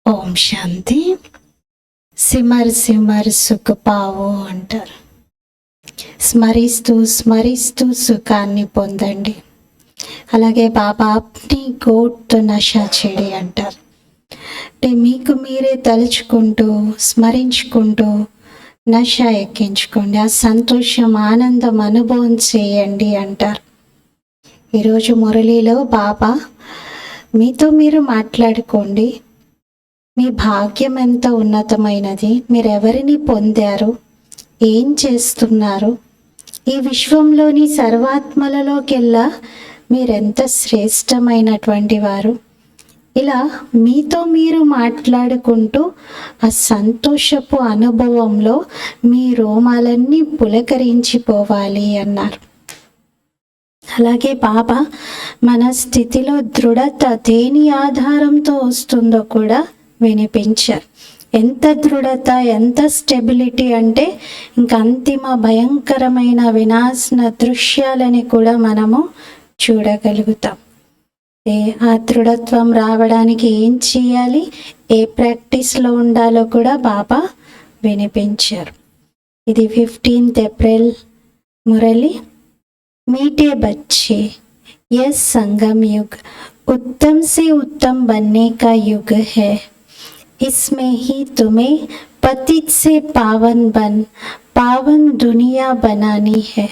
ఓం శాంతి. సిమర్ సిమర్ సుఖ పావో అంటారు. స్మరిస్తూ స్మరిస్తూ సుఖాన్ని పొందండి. అలాగే బాబా అప్ని గోట్ నషా చెడి అంటారు. అంటే మీకు మీరే తలుచుకుంటూ స్మరించుకుంటూ నష ఎక్కించుకోండి, ఆ సంతోషం ఆనందం అనుభవం చేయండి అంటారు. ఈరోజు మురళిలో బాబా మీతో మీరు మాట్లాడుకోండి. మీ భాగ్యం ఎంత ఉన్నతమైనది, మీరెవరిని పొందారు, ఏం చేస్తున్నారు, ఈ విశ్వంలోని సర్వాత్మలలోకెల్లా మీరెంత శ్రేష్టమైనటువంటి వారు. ఇలా మీతో మీరు మాట్లాడుకుంటూ ఆ సంతోషపు అనుభవంలో మీ రోమాలన్నీ పులకరించిపోవాలి అన్నారు. అలాగే బాబా మన స్థితిలో దృఢత దేని ఆధారంతో వస్తుందో కూడా వినిపించారు. ఎంత దృఢత, ఎంత స్టెబిలిటీ అంటే ఇంకా అంతిమ భయంకరమైన వినాశన దృశ్యాలని కూడా మనము చూడగలుగుతాం. ఆ దృఢత్వం రావడానికి ఏం చేయాలి, ఏ ప్రాక్టీస్లో ఉండాలో కూడా బాబా వినిపించారు. ఇది 15th ఏప్రిల్ మురళి. मीठे बच्चे, यह संगम युग उत्तम से उत्तम बनने का युग है. इसमें ही तुम्हें पतित से पावन बन पावन दुनिया बनानी है.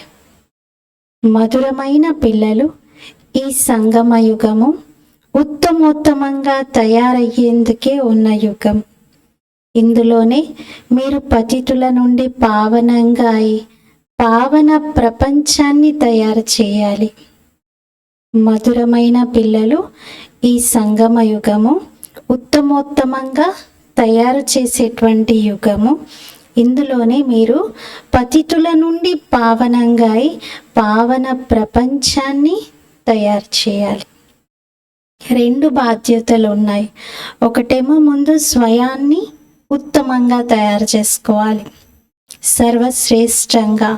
మధురమైన పిల్లలు, ఈ సంగమ యుగము ఉత్తమోత్తమంగా తయారయ్యేందుకే ఉన్న యుగం. ఇందులోనే మీరు పతితుల నుండి పావనంగా అయి పావన ప్రపంచాన్ని తయారు చేయాలి. మధురమైన పిల్లలు, ఈ సంగమ యుగము ఉత్తమోత్తమంగా తయారు చేసేటువంటి యుగము. ఇందులోనే మీరు పతితుల నుండి పావనంగా పావన ప్రపంచాన్ని తయారు చేయాలి. 2 బాధ్యతలు ఉన్నాయి. ఒకటేమో ముందు స్వయాన్ని ఉత్తమంగా తయారు చేసుకోవాలి, సర్వశ్రేష్టంగా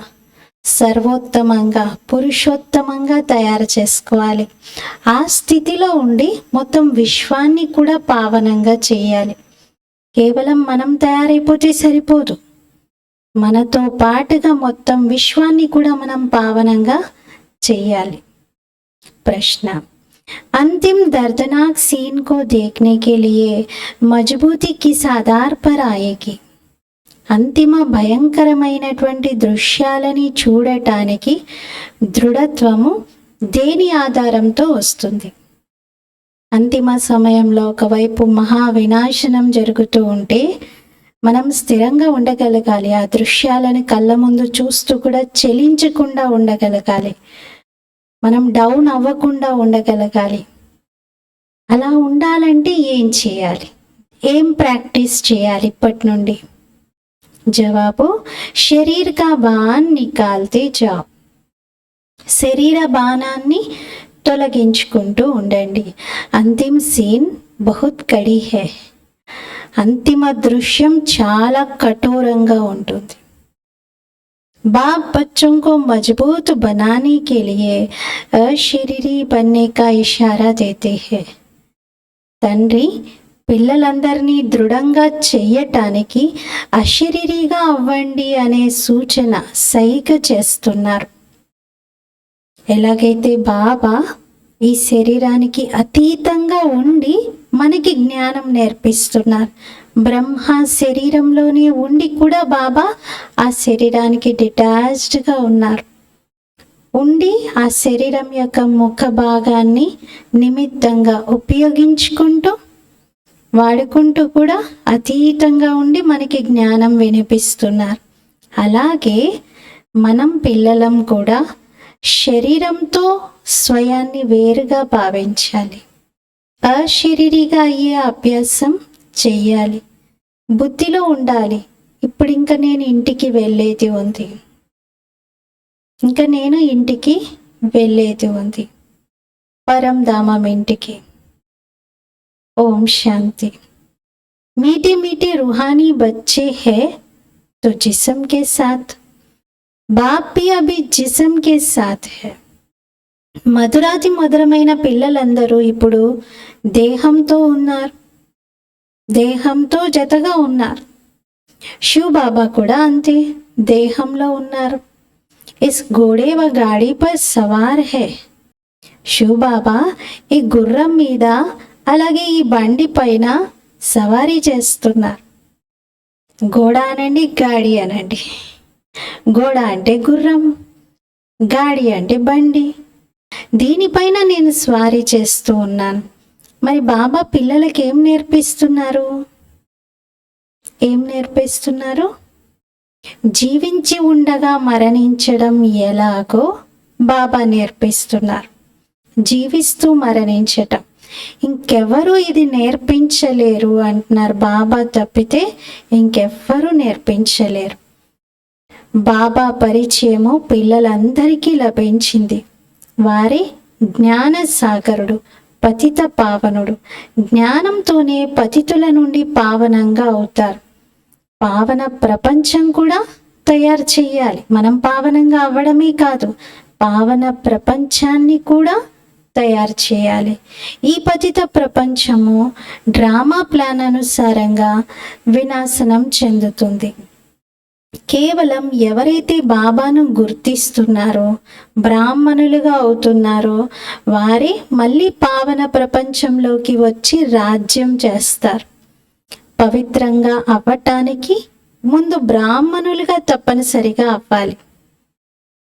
సర్వోత్తమంగా పురుషోత్తమంగా తయారు చేసుకోవాలి. ఆ స్థితిలో ఉండి మొత్తం విశ్వాన్ని కూడా పావనంగా చేయాలి. కేవలం మనం తయారైపోతే సరిపోదు, మనతో పాటుగా మొత్తం విశ్వాన్ని కూడా మనం పావనంగా చేయాలి. ప్రశ్న, अंतिम दर्दनाक सीन को देखने के लिए मजबूती किस आधार पर आएगी? అంతిమ భయంకరమైనటువంటి దృశ్యాలని చూడటానికి దృఢత్వము దేని ఆధారంతో వస్తుంది? అంతిమ సమయంలో ఒకవైపు మహా వినాశనం జరుగుతూ ఉంటే మనం స్థిరంగా ఉండగలగాలి. ఆ దృశ్యాలను కళ్ళ ముందు చూస్తూ కూడా చెలించకుండా ఉండగలగాలి. మనం డౌన్ అవ్వకుండా ఉండగలగాలి. అలా ఉండాలంటే ఏం చేయాలి, ఏం ప్రాక్టీస్ చేయాలి ఇప్పటి నుండి? జవాబు, శరీర్ కా బాన్ నికాల్తే జాओ. శరీర బాణాన్ని తొలగించుకుంటూ ఉండండి. అంతిమ సీన్ బహుత్ కడి హై. అంతిమ దృశ్యం చాలా కఠోరంగా ఉంటుంది. बाप बच्चों को मजबूत बनाने के लिए अशरीरी बनने का इशारा देते हैं. తండ్రి పిల్లలందరినీ దృఢంగా చెయ్యటానికి అశరీరిగా అవ్వండి అనే సూచన సైగ చేస్తున్నారు. ఎలాగైతే బాబా ఈ శరీరానికి అతీతంగా ఉండి మనకి జ్ఞానం నేర్పిస్తున్నారు, బ్రహ్మ శరీరంలోనే ఉండి కూడా బాబా ఆ శరీరానికి డిటాచ్డ్గా ఉన్నారు. ఉండి ఆ శరీరం యొక్క ముఖ భాగాన్ని నిమిత్తంగా ఉపయోగించుకుంటూ వాడుకుంటూ కూడా అతీతంగా ఉండి మనకి జ్ఞానం వినిపిస్తున్నారు. అలాగే మనం పిల్లలం కూడా శరీరంతో స్వయాన్ని వేరుగా భావించాలి, అశరీరిగా అయ్యే అభ్యాసం చెయ్యాలి. బుద్ధిలో ఉండాలి, ఇప్పుడు ఇంకా నేను ఇంటికి వెళ్ళేది ఉంది, ఇంకా నేను ఇంటికి వెళ్ళేది ఉంది, పరంధామం ఇంటికి. ओम शांति. मीठे मीठे रूहानी बच्चे हैं तो जिस्म के साथ, बाप भी अभी जिस्म के साथ है. మధురాతి మధురమైన పిల్లలందరూ ఇప్పుడు దేహంతో ఉన్నారు, దేహంతో జతగా ఉన్నారు. శివ్ బాబా కూడా అంతే, దేహంలో ఉన్నారు. ఇస్ ఘోడే వ గాడి పర్ సవార్ హై. శివ్ బాబా ఈ గుర్రం మీద అలాగే ఈ బండి పైన సవారీ చేస్తున్నారు. ఘోడా అనండి, గాడి అనండి. ఘోడా అంటే గుర్రం, గాడి అంటే బండి. దీనిపైన నేను స్వారీ చేస్తూ ఉన్నాను. మరి బాబా పిల్లలకి ఏం నేర్పిస్తున్నారు? ఏం నేర్పిస్తున్నారు? జీవించి ఉండగా మరణించడం ఎలాగో బాబా నేర్పిస్తున్నారు. జీవిస్తూ మరణించటం ఇంకెవ్వరూ ఇది నేర్పించలేరు అంటున్నారు. బాబా తప్పితే ఇంకెవ్వరూ నేర్పించలేరు. బాబా పరిచయము పిల్లలందరికీ లభించింది. వారి జ్ఞాన సాగరుడు, పతిత పావనుడు. జ్ఞానంతోనే పతితుల నుండి పావనంగా అవుతారు. పావన ప్రపంచం కూడా తయారు చేయాలి. మనం పావనంగా అవ్వడమే కాదు, పావన ప్రపంచాన్ని కూడా తయారు చేయాలి. ఈ పతిత ప్రపంచము డ్రామా ప్లాన్ అనుసారంగా వినాశనం చెందుతుంది. కేవలం ఎవరైతే బాబాను గుర్తిస్తున్నారో, బ్రాహ్మణులుగా అవుతున్నారో, వారే మళ్ళీ పావన ప్రపంచంలోకి వచ్చి రాజ్యం చేస్తారు. పవిత్రంగా అవ్వటానికి ముందు బ్రాహ్మణులుగా తప్పనిసరిగా అవ్వాలి.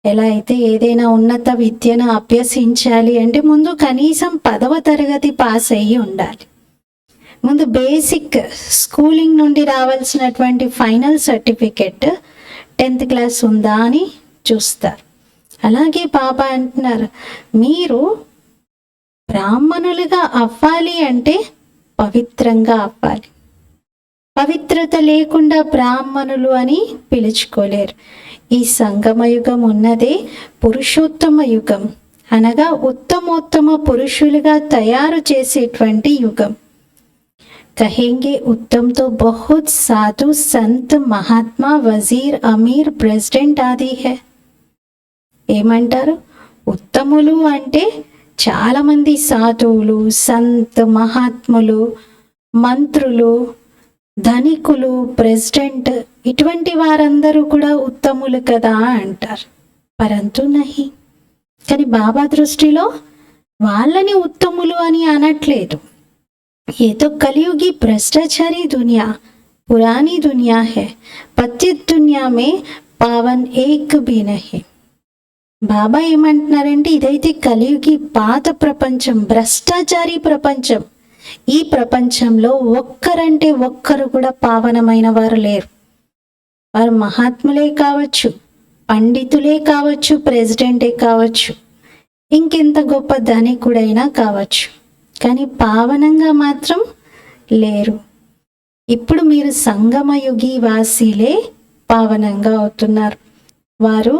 ఎలా అయితే ఏదైనా ఉన్నత విద్యను అభ్యసించాలి అంటే ముందు కనీసం 10వ తరగతి పాస్ అయ్యి ఉండాలి. ముందు బేసిక్ స్కూలింగ్ నుండి రావాల్సినటువంటి ఫైనల్ సర్టిఫికెట్ 10th క్లాస్ ఉందా అని చూస్తారు. అలాగే బాబా అంటున్నారు, మీరు బ్రాహ్మణులుగా అవ్వాలి అంటే పవిత్రంగా అవ్వాలి. పవిత్రత లేకుండా బ్రాహ్మణులు అని పిలుచుకోలేరు. ఈ సంగమయుగం ఉన్నదే పురుషోత్తమ యుగం, అనగా ఉత్తమోత్తమ పురుషులుగా తయారు చేసేటువంటి యుగం. कहेंगे उत्तम तो बहुत साधु संत महात्मा वजीर अमीर ప్రెసిడెంట్ ఆది హై. ఏమంటారు? ఉత్తములు అంటే చాలామంది సాధువులు, సంత్, మహాత్ములు, మంత్రులు, ధనికులు, ప్రెసిడెంట్, ఇటువంటి వారందరూ కూడా ఉత్తములు కదా అంటారు. పరంతు నహి. కానీ బాబా దృష్టిలో వాళ్ళని ఉత్తములు అని అనట్లేదు. ये तो कलयुगी भ्रष्टाचारी दुनिया, पुरानी दुनिया है. पतित दुनिया में पावन एक भी नहीं. బాబా ఏమంటున్నారంటే ఇదైతే కలియుగి పాత ప్రపంచం, భ్రష్టాచారి ప్రపంచం. ఈ ప్రపంచంలో ఒక్కరంటే ఒక్కరు కూడా పావనమైన వారు లేరు. వారు మహాత్ములే కావచ్చు, పండితులే కావచ్చు, ప్రెసిడెంటే కావచ్చు, ఇంకెంత గొప్ప ధనికుడైనా కావచ్చు, కానీ పావనంగా మాత్రం లేరు. ఇప్పుడు మీరు సంగమయుగి వాసీలే పావనంగా అవుతున్నారు. వారు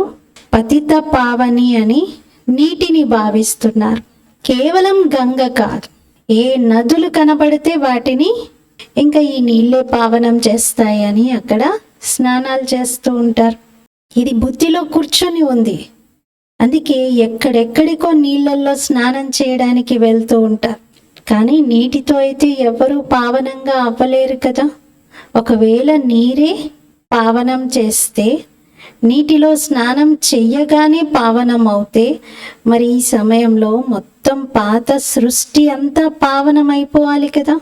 పతిత పావని అని నీటిని భావిస్తున్నారు. కేవలం గంగ కాదు, ఏ నదులు కనబడితే వాటిని ఇంకా ఈ నీళ్ళే పావనం చేస్తాయి అని అక్కడ స్నానాలు చేస్తూ ఉంటారు. ఇది బుద్ధిలో కూర్చొని ఉంది. అందుకే ఎక్కడెక్కడికో నీళ్ళల్లో స్నానం చేయడానికి వెళ్తూ ఉంటారు. కానీ నీటితో అయితే ఎవరు పావనంగా అవ్వలేరు కదా. ఒకవేళ నీరే పావనం చేస్తే, నీటిలో స్నానం చెయ్యగానే పావనం అవుతే, మరి ఈ సమయంలో మొత్తం పాత సృష్టి అంతా పావనమైపోవాలి కదా.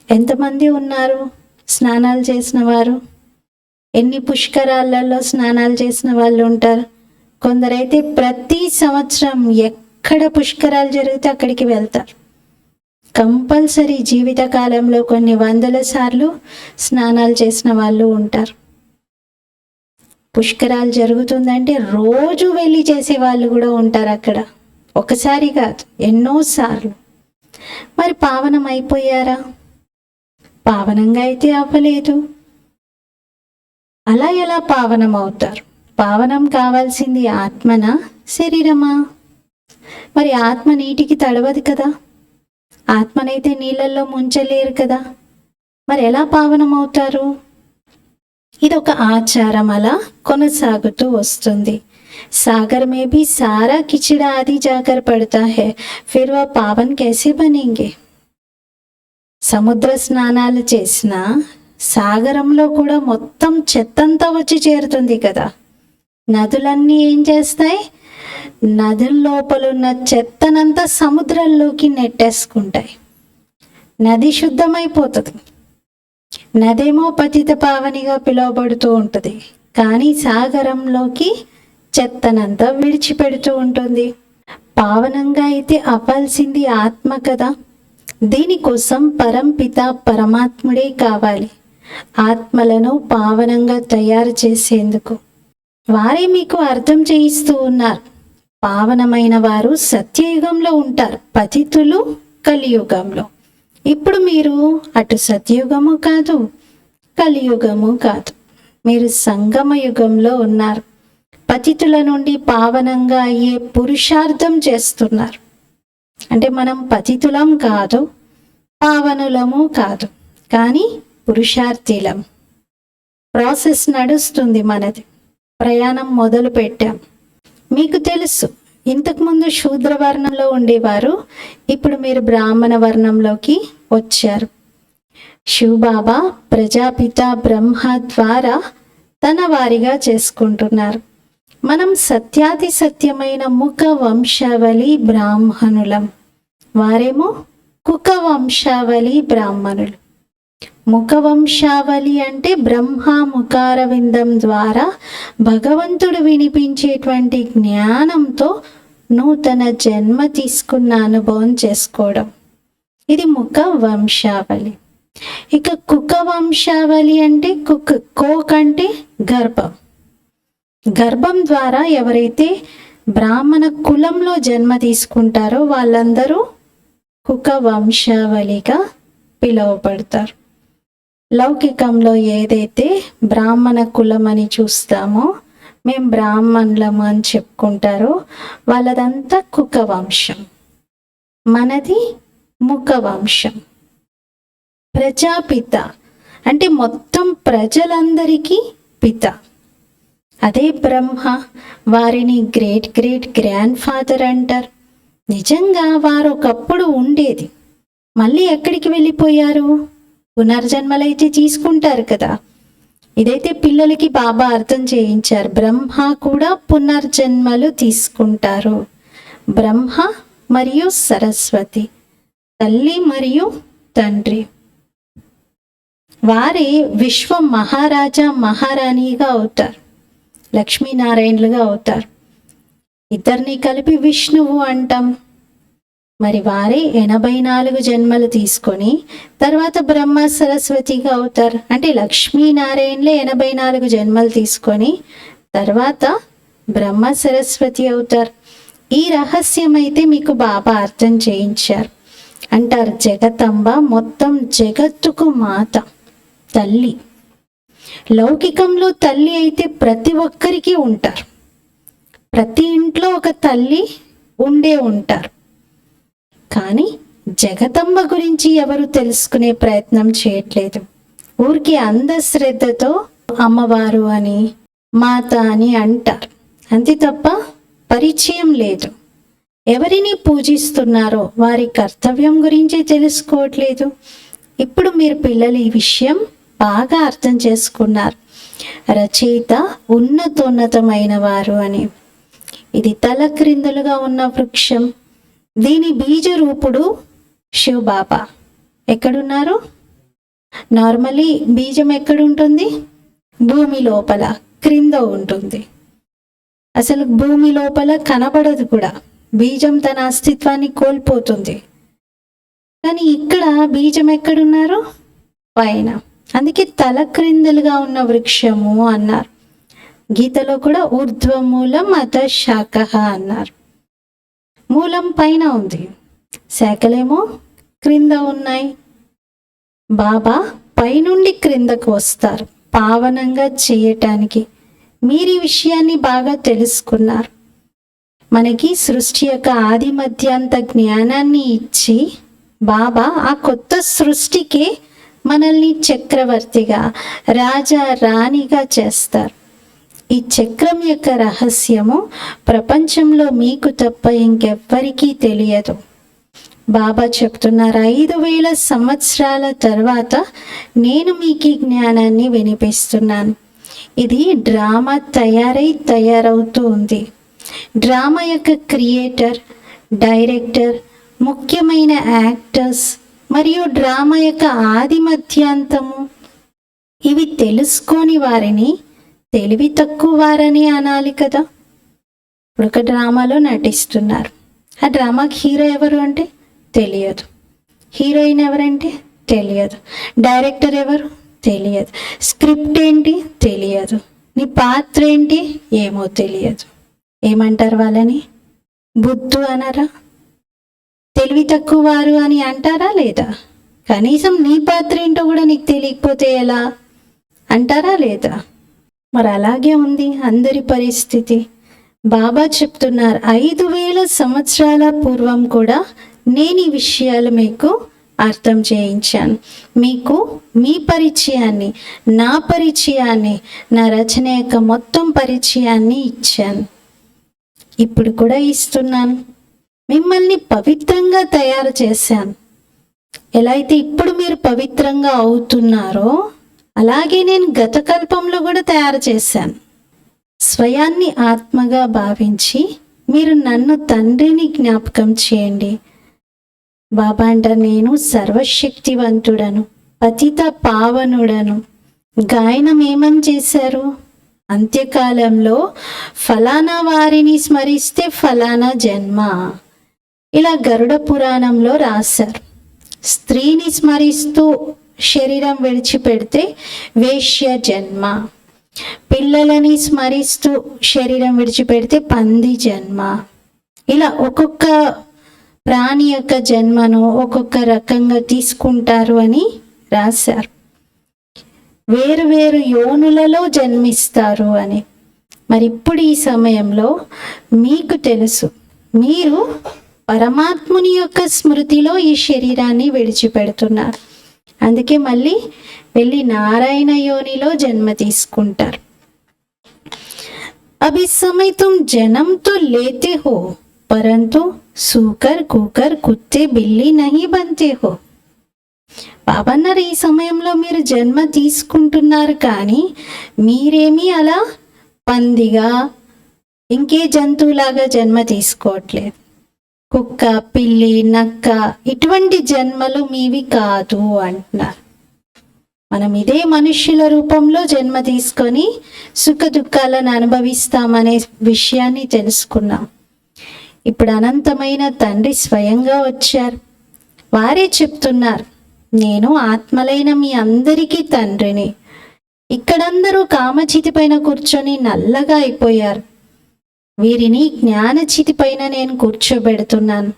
ఎంతమంది ఉన్నారు స్నానాలు చేసిన వారు? ఎన్ని పుష్కరాలలో స్నానాలు చేసిన వాళ్ళు ఉంటారు? కొందరైతే ప్రతి సంవత్సరం ఎక్కడ పుష్కరాలు జరిగితే అక్కడికి వెళ్తారు. కంపల్సరీ జీవిత కాలంలో కొన్ని వందల సార్లు స్నానాలు చేసిన వాళ్ళు ఉంటారు. పుష్కరాలు జరుగుతుందంటే రోజు వెళ్ళి చేసే వాళ్ళు కూడా ఉంటారు అక్కడ. ఒకసారి కాదు, ఎన్నోసార్లు. మరి పావనం అయిపోయారా? పావనంగా అయితే అవ్వలేదు. అలా ఎలా పావనం అవుతారు? పావనం కావాల్సింది ఆత్మనా, శరీరమా? మరి ఆత్మ నీటికి తడవదు కదా, ఆత్మనైతే నీళ్ళల్లో ముంచలేరు కదా. మరి ఎలా పావనం అవుతారు? ఇది ఒక ఆచారం అలా కొనసాగుతూ వస్తుంది. सागर में भी सारा किचड़ा आदि जाकर पड़ता है, फिर वह पावन कैसे बनेंगे? సముద్ర స్నానాలు చేసినా సాగరంలో కూడా మొత్తం చెత్తంతా వచ్చి చేరుతుంది కదా. నదులన్నీ ఏం చేస్తాయి? నదుల లోపల ఉన్న చెత్తనంతా సముద్రంలోకి నెట్టేసుకుంటాయి. నది శుద్ధమైపోతుంది. నదేమో పతిత పావనిగా పిలువబడుతూ ఉంటుంది, కానీ సాగరంలోకి చెత్తనంతా విడిచిపెడుతూ ఉంటుంది. పావనంగా అయితే అవ్వాల్సింది ఆత్మ కదా. దీనికోసం పరంపిత పరమాత్ముడే కావాలి, ఆత్మలను పావనంగా తయారు చేసేందుకు. వారే మీకు అర్థం చేయిస్తూ ఉన్నారు. పావనమైన వారు సత్యయుగంలో ఉంటారు, పతితులు కలియుగంలో. ఇప్పుడు మీరు అటు సత్యయుగము కాదు, కలియుగము కాదు, మీరు సంగమ యుగంలో ఉన్నారు. పతితుల నుండి పావనంగా అయ్యే పురుషార్థం చేస్తున్నారు. అంటే మనం పతితులం కాదు, పావనులము కాదు, కానీ పురుషార్థిలం. ప్రాసెస్ నడుస్తుంది మనది. ప్రయాణం మొదలు పెట్టాం. మీకు తెలుసు, ఇంతకుముందు శూద్ర వర్ణంలో ఉండేవారు, ఇప్పుడు మీరు బ్రాహ్మణ వర్ణంలోకి వచ్చారు. శివబాబా ప్రజాపిత బ్రహ్మ ద్వారా తన వారిగా చేసుకుంటున్నారు. మనం సత్యాతి సత్యమైన ముఖ వంశావళి బ్రాహ్మణులం, వారేమో కుక వంశావళి బ్రాహ్మణులు. ముఖ వంశావళి అంటే బ్రహ్మ ముఖారవిందం ద్వారా భగవంతుడు వినిపించేటువంటి జ్ఞానంతో నూతన జన్మ తీసుకున్న అనుభవం చేసుకోవడం, ఇది ముఖ వంశావళి. ఇక కుక వంశావళి అంటే కోక్ అంటే గర్భం. గర్భం ద్వారా ఎవరైతే బ్రాహ్మణ కులంలో జన్మ తీసుకుంటారో వాళ్ళందరూ కుక వంశావళిగా పిలువబడతారు. లౌకికంలో ఏదైతే బ్రాహ్మణ కులం అని చూస్తామో, మేము బ్రాహ్మణులము అని చెప్పుకుంటారో వాళ్ళదంతా కుక వంశం, మనది ముఖ వంశం. ప్రజాపిత అంటే మొత్తం ప్రజలందరికీ పిత, అదే బ్రహ్మ. వారిని గ్రేట్ గ్రేట్ గ్రాండ్ ఫాదర్ అంటారు. నిజంగా వారు ఒకప్పుడు ఉండేది, మళ్ళీ ఎక్కడికి వెళ్ళిపోయారు? పునర్జన్మలైతే తీసుకుంటారు కదా. ఇదైతే పిల్లలకి బాబా అర్థం చేయించారు. బ్రహ్మ కూడా పునర్జన్మలు తీసుకుంటారు. బ్రహ్మ మరియు సరస్వతి, తల్లి మరియు తండ్రి, వారే విశ్వ మహారాజా మహారాణిగా అవుతారు, లక్ష్మీనారాయణలుగా అవుతారు. ఇద్దరిని కలిపి విష్ణువు అంటాం. మరి వారే 84 జన్మలు తీసుకొని తర్వాత బ్రహ్మ సరస్వతిగా అవుతారు. అంటే లక్ష్మీనారాయణలే 84 జన్మలు తీసుకొని తర్వాత బ్రహ్మ సరస్వతి అవుతారు. ఈ రహస్యం అయితే మీకు బాబా అర్థం చేయించారు. అంటారు జగతంబ మొత్తం జగత్తుకు మాత, తల్లి. లౌకికంలో తల్లి అయితే ప్రతి ఒక్కరికి ఉంటారు, ప్రతి ఇంట్లో ఒక తల్లి ఉండే ఉంటారు. కానీ జగతంబ గురించి ఎవరు తెలుసుకునే ప్రయత్నం చేయట్లేదు. ఊరికి అంధశ్రద్ధతో అమ్మవారు అని మాత అని అంటారు, అంతే తప్ప పరిచయం లేదు. ఎవరిని పూజిస్తున్నారో వారి కర్తవ్యం గురించి తెలుసుకోవట్లేదు. ఇప్పుడు మీరు పిల్లలు ఈ విషయం బాగా అర్థం చేసుకున్నారు. రచయిత ఉన్నతోన్నతమైన వారు అని. ఇది తల క్రిందులుగా ఉన్న వృక్షం, దీని బీజ రూపుడు శివబాబా. ఎక్కడున్నారు? నార్మలీ బీజం ఎక్కడుంటుంది? భూమి లోపల క్రింద ఉంటుంది. అసలు భూమి లోపల కనబడదు కూడా, బీజం తన అస్తిత్వాన్ని కోల్పోతుంది. కానీ ఇక్కడ బీజం ఎక్కడున్నారు? పైన. అందుకే తల క్రిందులుగా ఉన్న వృక్షము అన్నారు. గీతలో కూడా ఊర్ధ్వమూలం అత శాఖ అన్నారు. మూలం పైన ఉంది, శాఖలేమో క్రింద ఉన్నాయి. బాబా పైనుండి క్రిందకు వస్తారు పావనంగా చేయటానికి. మీరు ఈ విషయాన్ని బాగా తెలుసుకున్నారు. మనకి సృష్టి యొక్క ఆది మధ్యాంత జ్ఞానాన్ని ఇచ్చి బాబా ఆ కొత్త సృష్టికి మనల్ని చక్రవర్తిగా, రాజా రాణిగా చేస్తారు. ఈ చక్రం యొక్క రహస్యము ప్రపంచంలో మీకు తప్ప ఇంకెవ్వరికీ తెలియదు. బాబా చెప్తున్నారు, 5,000 సంవత్సరాల తర్వాత నేను మీకు ఈ జ్ఞానాన్ని వినిపిస్తున్నాను. ఇది డ్రామా తయారవుతూ ఉంది. డ్రామా యొక్క క్రియేటర్, డైరెక్టర్, ముఖ్యమైన యాక్టర్స్ మరియు డ్రామా యొక్క ఆది మధ్యాంతము ఇవి తెలుసుకోని వారిని తెలివి తక్కువ వారని అనాలి కదా. ఇప్పుడు ఒక డ్రామాలో నటిస్తున్నారు. ఆ డ్రామాకి హీరో ఎవరు అంటే తెలియదు, హీరోయిన్ ఎవరంటే తెలియదు, డైరెక్టర్ ఎవరు తెలియదు, స్క్రిప్ట్ ఏంటి తెలియదు, నీ పాత్ర ఏంటి ఏమో తెలియదు. ఏమంటారు వాళ్ళని? బుద్ధు అనరా? తెలివి తక్కువ వారు అని అంటారా లేదా? కనీసం నీ పాత్ర ఏంటో కూడా నీకు తెలియకపోతే ఎలా అంటారా లేదా? మరి అలాగే ఉంది అందరి పరిస్థితి. బాబా చెప్తున్నారు, 5,000 సంవత్సరాల పూర్వం కూడా నేను ఈ విషయాలు మీకు అర్థం చేయించాను. మీకు మీ పరిచయాన్ని, నా పరిచయాన్ని, నా రచన యొక్క మొత్తం పరిచయాన్ని ఇచ్చాను. ఇప్పుడు కూడా ఇస్తున్నాను. మిమ్మల్ని పవిత్రంగా తయారు చేశాను. ఎలా అయితే ఇప్పుడు మీరు పవిత్రంగా అవుతున్నారో అలాగే నేను గత కల్పంలో కూడా తయారు చేశాను. స్వయాన్ని ఆత్మగా భావించి మీరు నన్ను తండ్రిని జ్ఞాపకం చేయండి. బాబా అంటారు, నేను సర్వశక్తివంతుడను, పతిత పావనుడను. గాయనం ఏమని చేశారు? అంత్యకాలంలో ఫలానా వారిని స్మరిస్తే ఫలానా జన్మ. ఇలా గరుడ పురాణంలో రాశారు. స్త్రీని స్మరిస్తూ శరీరం విడిచిపెడితే వేశ్య జన్మ, పిల్లలని స్మరిస్తూ శరీరం విడిచిపెడితే పంది జన్మ. ఇలా ఒక్కొక్క ప్రాణి యొక్క జన్మను ఒక్కొక్క రకంగా తీసుకుంటారు అని రాశారు. వేరు వేరు యోనులలో జన్మిస్తారు అని. మరి ఇప్పుడు ఈ సమయంలో మీకు తెలుసు, మీరు పరమాత్ముని యొక్క స్మృతిలో ఈ శరీరాన్ని విడిచిపెడుతున్నారు. అందుకే మళ్ళీ వెళ్ళి నారాయణ యోనిలో జన్మ తీసుకుంటారు. अब इस समय तुम जन्म तो लेते हो परंतु सूकर कुकर कुत्ते बिल्ली नहीं बनते हो. బాబా అన్నారు, ఈ సమయంలో మీరు జన్మ తీసుకుంటున్నారు కానీ మీరేమీ అలా పందిగా ఇంకే జంతువులాగా జన్మ తీసుకోవట్లేదు. కుక్క, పిల్లి, నక్క ఇటువంటి జన్మలు మీవి కాదు అంటున్నారు. మనం ఇదే మనుష్యుల రూపంలో జన్మ తీసుకొని సుఖ దుఃఖాలను అనుభవిస్తామనే విషయాన్ని తెలుసుకున్నాం. ఇప్పుడు అనంతమైన తండ్రి స్వయంగా వచ్చారు. వారే చెప్తున్నారు, నేను ఆత్మలైన మీ అందరికీ తండ్రిని. ఇక్కడందరూ కామచితి పైన కూర్చొని నల్లగా అయిపోయారు. వీరిని జ్ఞానచితి పైన నేను కూర్చోబెడుతున్నాను.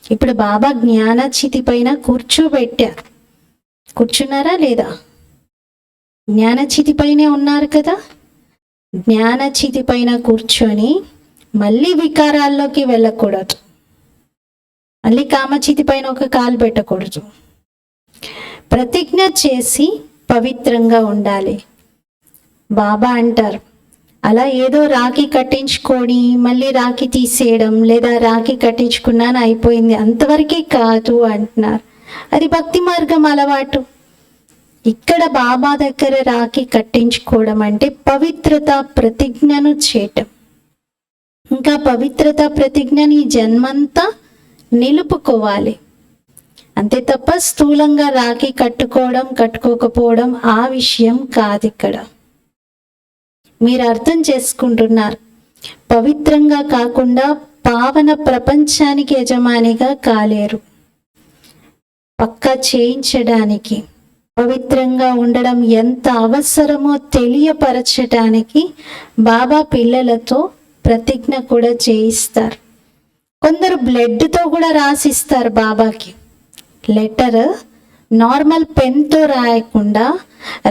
ఇప్పుడు బాబా జ్ఞానచితి పైన కూర్చోబెట్టారు. కూర్చున్నారా లేదా? జ్ఞానచితి పైనే ఉన్నారు కదా. జ్ఞానచితి పైన కూర్చొని మళ్ళీ వికారాల్లోకి వెళ్ళకూడదు, మళ్ళీ కామచితి పైన ఒక కాలు పెట్టకూడదు. ప్రతిజ్ఞ చేసి పవిత్రంగా ఉండాలి. బాబా అంటారు, అలా ఏదో రాఖీ కట్టించుకొని మళ్ళీ రాఖీ తీసేయడం, లేదా రాఖీ కట్టించుకున్నాను అయిపోయింది అంతవరకే కాదు అంటున్నారు. అది భక్తి మార్గం అలవాటు. ఇక్కడ బాబా దగ్గర రాఖీ కట్టించుకోవడం అంటే పవిత్రత ప్రతిజ్ఞను చేయటం. ఇంకా పవిత్రత ప్రతిజ్ఞని జన్మంతా నిలుపుకోవాలి. అంతే తప్ప స్థూలంగా రాఖీ కట్టుకోవడం కట్టుకోకపోవడం ఆ విషయం కాదు. ఇక్కడ మీరు అర్థం చేసుకుంటున్నారు, పవిత్రంగా కాకుండా పావన ప్రపంచానికి యజమానిగా కాలేరు. పక్కా చేయించడానికి, పవిత్రంగా ఉండడం ఎంత అవసరమో తెలియపరచడానికి బాబా పిల్లలతో ప్రతిజ్ఞ కూడా చేయిస్తారు. కొందరు బ్లడ్తో కూడా రాసిస్తారు బాబాకి. లెటర్ నార్మల్ పెన్తో రాయకుండా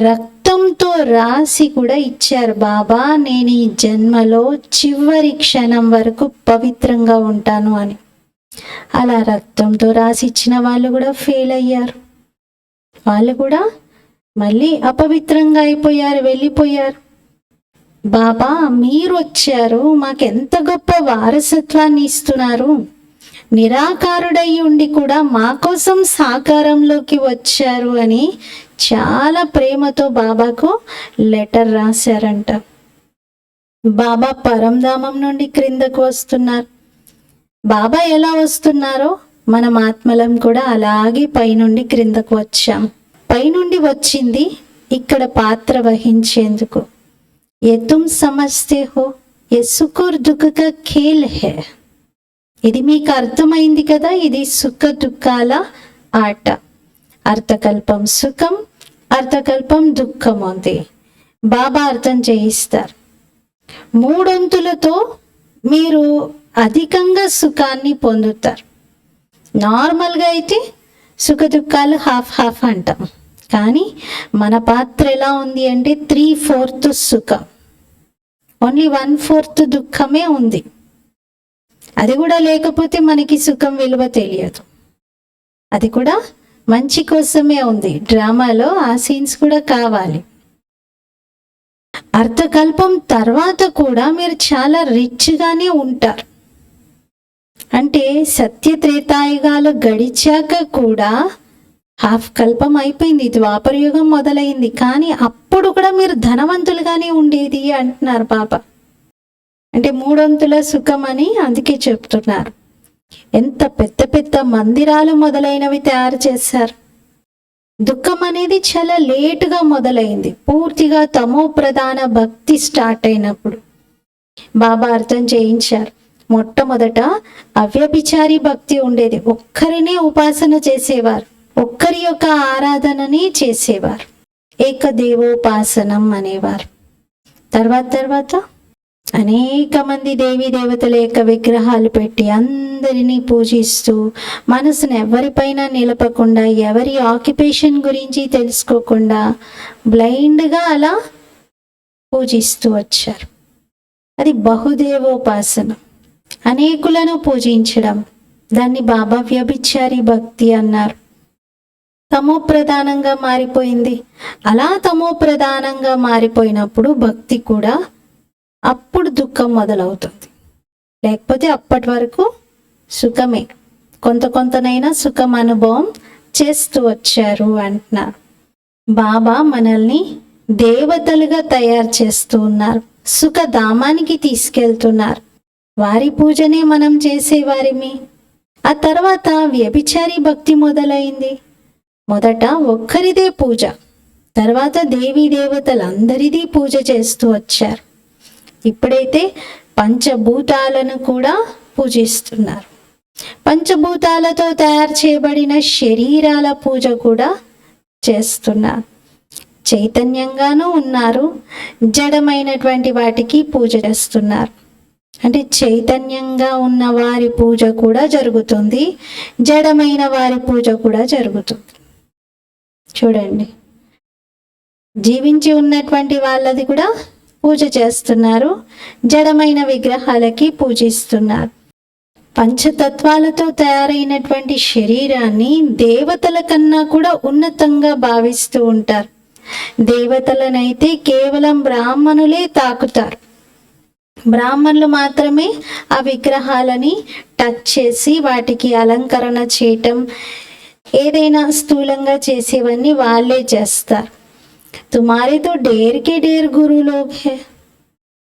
రక్తంతో రాసి కూడా ఇచ్చారు. బాబా, నేను ఈ జన్మలో చివరి క్షణం వరకు పవిత్రంగా ఉంటాను అని. అలా రక్తంతో రాసి ఇచ్చిన వాళ్ళు కూడా ఫెయిల్ అయ్యారు. వాళ్ళు కూడా మళ్ళీ అపవిత్రంగా అయిపోయారు, వెళ్ళిపోయారు. బాబా, మీరు వచ్చారు, మాకెంత గొప్ప వారసత్వాన్ని ఇస్తున్నారు. నిరాకారుడై ఉండి కూడా మా కోసం సాకారంలోకి వచ్చారు అని చాలా ప్రేమతో బాబాకు లెటర్ రాశారంట. బాబా పరంధామం నుండి క్రిందకు వస్తున్నారు. బాబా ఎలా వస్తున్నారో మనం ఆత్మలం కూడా అలాగే పైనుండి క్రిందకు వచ్చాం. పైనుండి వచ్చింది ఇక్కడ పాత్ర వహించేందుకు. ఏ తుమ్ సమజ్తే హో, ఏ సుఖర్ దుఃఖ కా ఖేల్ హై. ఇది మీకు అర్థమైంది కదా, ఇది సుఖ దుఃఖాల ఆట. అర్థకల్పం సుఖం, అర్థకల్పం దుఃఖం ఉంది. బాబా అర్థం చేయిస్తారు. 3 వంతులతో మీరు అధికంగా సుఖాన్ని పొందుతారు. నార్మల్గా అయితే సుఖ దుఃఖాలు హాఫ్ అంటాం. కానీ మన పాత్ర ఎలా ఉంది అంటే 3/4 సుఖం, ఓన్లీ 1/4 దుఃఖమే ఉంది. అది కూడా లేకపోతే మనకి సుఖం విలువ తెలియదు. అది కూడా మంచి కోసమే ఉంది. డ్రామాలో ఆ సీన్స్ కూడా కావాలి. అర్థకల్పం తర్వాత కూడా మీరు చాలా రిచ్గానే ఉంటారు. అంటే సత్యత్రేతాయుగాలు గడిచాక కూడా హాఫ్ కల్పం అయిపోయింది, ద్వాపరయుగం మొదలైంది. కానీ అప్పుడు కూడా మీరు ధనవంతులుగానే ఉండేది అంటున్నారు బాబా. అంటే 3 వంతుల సుఖం అని అందుకే చెప్తున్నారు. ఎంత పెద్ద పెద్ద మందిరాలు మొదలైనవి తయారు చేశారు. దుఃఖం అనేది చాలా లేటుగా మొదలైంది. పూర్తిగా తమో ప్రధాన భక్తి స్టార్ట్ అయినప్పుడు బాబా అర్థం చేయించారు. మొట్టమొదట అవ్యభిచారి భక్తి ఉండేది. ఒక్కరినే ఉపాసన చేసేవారు, ఒక్కరి యొక్క ఆరాధనని చేసేవారు. ఏకదేవోపాసనం అనేవారు. తర్వాత అనేక మంది దేవీ దేవతల యొక్క విగ్రహాలు పెట్టి అందరినీ పూజిస్తూ, మనసును ఎవరిపైన నిలపకుండా, ఎవరి ఆక్యుపేషన్ గురించి తెలుసుకోకుండా బ్లైండ్గా అలా పూజిస్తూ వచ్చారు. అది బహుదేవోపాసన, అనేకులను పూజించడం. దాన్ని బాబా వ్యభిచారి భక్తి అన్నారు. తమో ప్రధానంగా మారిపోయింది. అలా తమో ప్రధానంగా మారిపోయినప్పుడు భక్తి కూడా అప్పుడు దుఃఖం మొదలవుతుంది. లేకపోతే అప్పటి వరకు సుఖమే, కొంతనైనా సుఖం అనుభవం చేస్తూ వచ్చారు అంటున్నారు. బాబా మనల్ని దేవతలుగా తయారు చేస్తూ ఉన్నారు, సుఖధామానికి తీసుకెళ్తున్నారు. వారి పూజనే మనం చేసేవారిమి. ఆ తర్వాత వ్యభిచారి భక్తి మొదలైంది. మొదట ఒక్కరిదే పూజ, తర్వాత దేవీ దేవతలందరిది పూజ చేస్తూ వచ్చారు. ఇప్పుడైతే పంచభూతాలను కూడా పూజిస్తున్నారు. పంచభూతాలతో తయారు చేయబడిన శరీరాల పూజ కూడా చేస్తున్నారు. చైతన్యంగానూ ఉన్నారు, జడమైనటువంటి వాటికి పూజ చేస్తున్నారు. అంటే చైతన్యంగా ఉన్న వారి పూజ కూడా జరుగుతుంది, జడమైన వారి పూజ కూడా జరుగుతుంది. చూడండి, జీవించి ఉన్నటువంటి వాళ్ళది కూడా పూజ చేస్తున్నారు, జడమైన విగ్రహాలకి పూజిస్తున్నారు. పంచతత్వాలతో తయారైనటువంటి శరీరాన్ని దేవతల కన్నా కూడా ఉన్నతంగా భావిస్తూ ఉంటారు. దేవతలనైతే కేవలం బ్రాహ్మణులే తాకుతారు. బ్రాహ్మణులు మాత్రమే ఆ విగ్రహాలని టచ్ చేసి వాటికి అలంకరణ చేయటం, ఏదైనా స్థూలంగా చేసేవన్నీ వాళ్ళే చేస్తారు. తుమారే తో డేర్ కే డేర్ గురు లోగ్ హై.